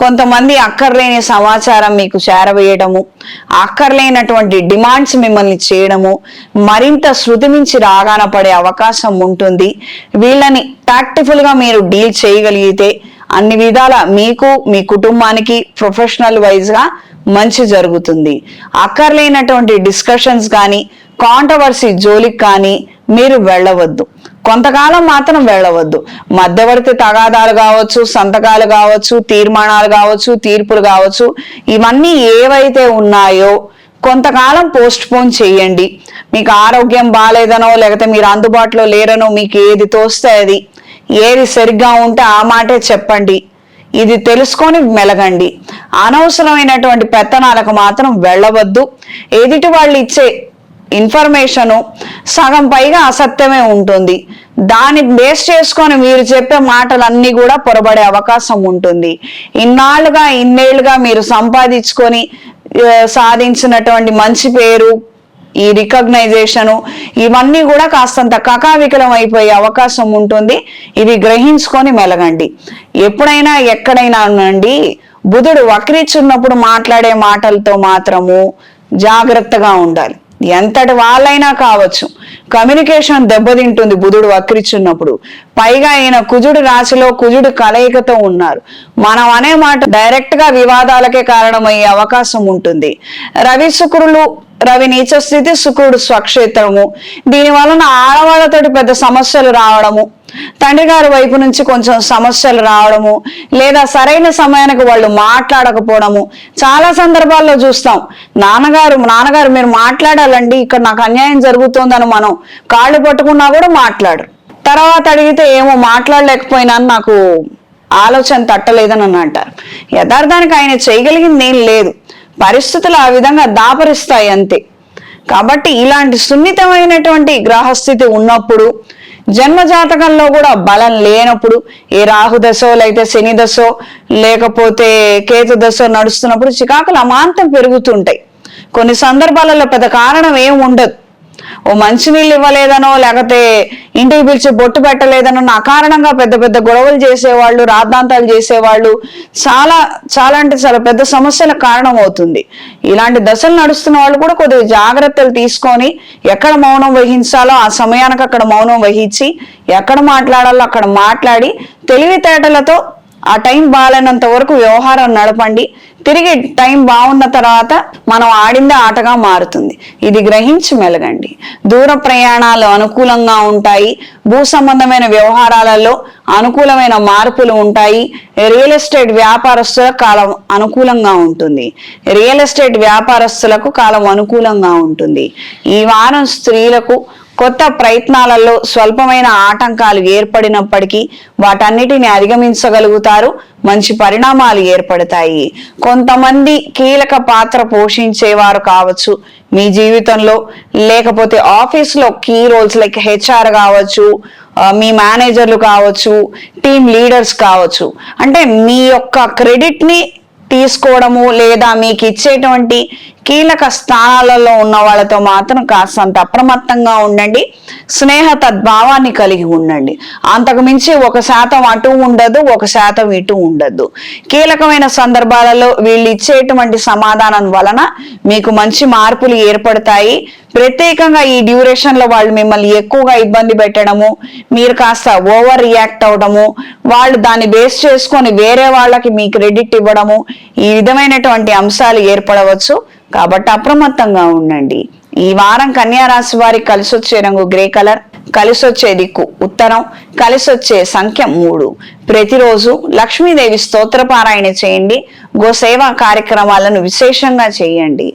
కొంతమంది అక్కర్లేని సమాచారం మీకు చేరవేయడము, అక్కర్లేనటువంటి డిమాండ్స్ మిమ్మల్ని చేయడము, మరింత శృతి మించి రాగాన పడే అవకాశం ఉంటుంది. వీళ్ళని టాక్టిఫుల్ గా మీరు డీల్ చేయగలిగితే అన్ని విధాల మీకు మీ కుటుంబానికి ప్రొఫెషనల్ వైజ్ గా మంచి జరుగుతుంది. అక్కర్లేనటువంటి డిస్కషన్స్ కానీ కాంట్రవర్సీ జోలికి కానీ మీరు వెళ్ళవద్దు. కొంతకాలం మాత్రం వెళ్ళవద్దు. మధ్యవర్తి తగాదాలు కావచ్చు, సంతకాలు కావచ్చు, తీర్మానాలు కావచ్చు, తీర్పులు కావచ్చు, ఇవన్నీ ఏవైతే ఉన్నాయో కొంతకాలం పోస్ట్ పోన్ చేయండి. మీకు ఆరోగ్యం బాగాలేదనో లేకపోతే మీరు అందుబాటులో లేరనో మీకు ఏది తోస్తే అది, ఏది సరిగ్గా ఉంటే ఆ మాటే చెప్పండి. ఇది తెలుసుకొని మెలగండి. అనవసరమైనటువంటి పెత్తనాలకు మాత్రం వెళ్ళవద్దు. ఎదుటి వాళ్ళు ఇచ్చే ఇన్ఫర్మేషను సగం పైగా అసత్యమే ఉంటుంది. దాన్ని బేస్ చేసుకొని మీరు చెప్పే మాటలన్నీ కూడా పొరబడే అవకాశం ఉంటుంది. ఇన్నేళ్లుగా మీరు సంపాదించుకొని సాధించినటువంటి మంచి పేరు, ఈ రికగ్నైజేషను, ఇవన్నీ కూడా కాస్తంత కకావికలం అయిపోయే అవకాశం ఉంటుంది. ఇవి గ్రహించుకొని మెలగండి. ఎప్పుడైనా ఎక్కడైనా అండి బుధుడు వక్రీచున్నప్పుడు మాట్లాడే మాటలతో మాత్రము జాగ్రత్తగా ఉండాలి. ఎంతటి వాళ్ళైనా కావచ్చు, కమ్యూనికేషన్ దెబ్బతింటుంది బుధుడు వక్రిచున్నప్పుడు. పైగా ఈయన కుజుడు రాశిలో కుజుడు కలయికతో ఉన్నారు. మనం అనే మాట డైరెక్ట్ గా వివాదాలకే కారణమయ్యే అవకాశం ఉంటుంది. రవి నీచ స్థితి, శుక్రుడు స్వక్షేత్రము. దీని వలన ఆడవాళ్లతోటి పెద్ద సమస్యలు రావడము, తండ్రి గారి వైపు నుంచి కొంచెం సమస్యలు రావడము, లేదా సరైన సమయానికి వాళ్ళు మాట్లాడకపోవడము. చాలా సందర్భాల్లో చూస్తాం, నాన్నగారు మీరు మాట్లాడాలండి, ఇక్కడ నాకు అన్యాయం జరుగుతోందని మనం కాళ్ళు పట్టుకున్నా కూడా మాట్లాడరు. తర్వాత అడిగితే ఏమో మాట్లాడలేకపోయినా నాకు ఆలోచన తట్టలేదని అని అంటారు. యథార్థానికి ఆయన చేయగలిగింది ఏం లేదు. పరిస్థితులు ఆ విధంగా దాపరిస్తాయి అంతే. కాబట్టి ఇలాంటి సున్నితమైనటువంటి గ్రహస్థితి ఉన్నప్పుడు, జన్మజాతకంలో కూడా బలం లేనప్పుడు, ఏ రాహు దశో లేకపోతే శని దశో లేకపోతే కేతు దశో నడుస్తున్నప్పుడు చికాకులు అమాంతం పెరుగుతుంటాయి. కొన్ని సందర్భాలలో పెద్ద కారణం ఏం ఉండదు. ఓ మంచినీళ్ళు ఇవ్వలేదనో లేకపోతే ఇంటికి పిలిచి బొట్టు పెట్టలేదనో అకారణంగా పెద్ద పెద్ద గొడవలు చేసేవాళ్ళు, రాద్ధాంతాలు చేసేవాళ్ళు చాలా చాలా అంటే చాలా పెద్ద సమస్యలకు కారణం అవుతుంది. ఇలాంటి దశలు నడుస్తున్న వాళ్ళు కూడా కొద్దిగా జాగ్రత్తలు తీసుకొని ఎక్కడ మౌనం వహించాలో ఆ సమయానికి అక్కడ మౌనం వహించి, ఎక్కడ మాట్లాడాలో అక్కడ మాట్లాడి తెలివితేటలతో ఆ టైం బాగాలేనంత వరకు వ్యవహారం నడపండి. తిరిగి టైం బాగున్న తర్వాత మనం ఆడిందే ఆటగా మారుతుంది. ఇది గ్రహించి మెలగండి. దూర ప్రయాణాలు అనుకూలంగా ఉంటాయి. భూ సంబంధమైన వ్యవహారాలలో అనుకూలమైన మార్పులు ఉంటాయి. రియల్ ఎస్టేట్ వ్యాపారస్తులకు కాలం అనుకూలంగా ఉంటుంది. కాలం అనుకూలంగా ఉంటుంది. ఈ వారం స్త్రీలకు కొత్త ప్రయత్నాలలో స్వల్పమైన ఆటంకాలు ఏర్పడినప్పటికీ వాటన్నిటిని అధిగమించగలుగుతారు. మంచి పరిణామాలు ఏర్పడతాయి. కొంతమంది కీలక పాత్ర పోషించేవారు కావచ్చు మీ జీవితంలో, లేకపోతే ఆఫీస్లో కీ రోల్స్ లైక్ హెచ్ఆర్ కావచ్చు, మీ మేనేజర్లు కావచ్చు, టీమ్ లీడర్స్ కావచ్చు. అంటే మీ యొక్క క్రెడిట్ ని తీసుకోవడము లేదా మీకు ఇచ్చేటువంటి కీలక స్థానాలలో ఉన్న వాళ్ళతో మాత్రం కాస్తంత అప్రమత్తంగా ఉండండి. స్నేహ తద్భావాన్ని కలిగి ఉండండి. అంతకు మించి 1% అటు ఉండదు, 1% ఇటు ఉండదు. కీలకమైన సందర్భాలలో వీళ్ళు ఇచ్చేటువంటి సమాధానం వలన మీకు మంచి మార్పులు ఏర్పడతాయి. ప్రత్యేకంగా ఈ డ్యూరేషన్ లో వాళ్ళు మిమ్మల్ని ఎక్కువగా ఇబ్బంది పెట్టడము, మీరు కాస్త ఓవర్ రియాక్ట్ అవడము, వాళ్ళు దాన్ని బేస్ చేసుకొని వేరే వాళ్ళకి మీ క్రెడిట్ ఇవ్వడము, ఈ విధమైనటువంటి అంశాలు ఏర్పడవచ్చు. కాబట్టి అప్రమత్తంగా ఉండండి. ఈ వారం కన్యా రాశి వారికి కలిసొచ్చే రంగు గ్రే కలర్, కలిసొచ్చే దిక్కు ఉత్తరం, కలిసొచ్చే సంఖ్య 3. ప్రతిరోజు లక్ష్మీదేవి స్తోత్ర పారాయణ చేయండి. గోసేవా కార్యక్రమాలను విశేషంగా చేయండి.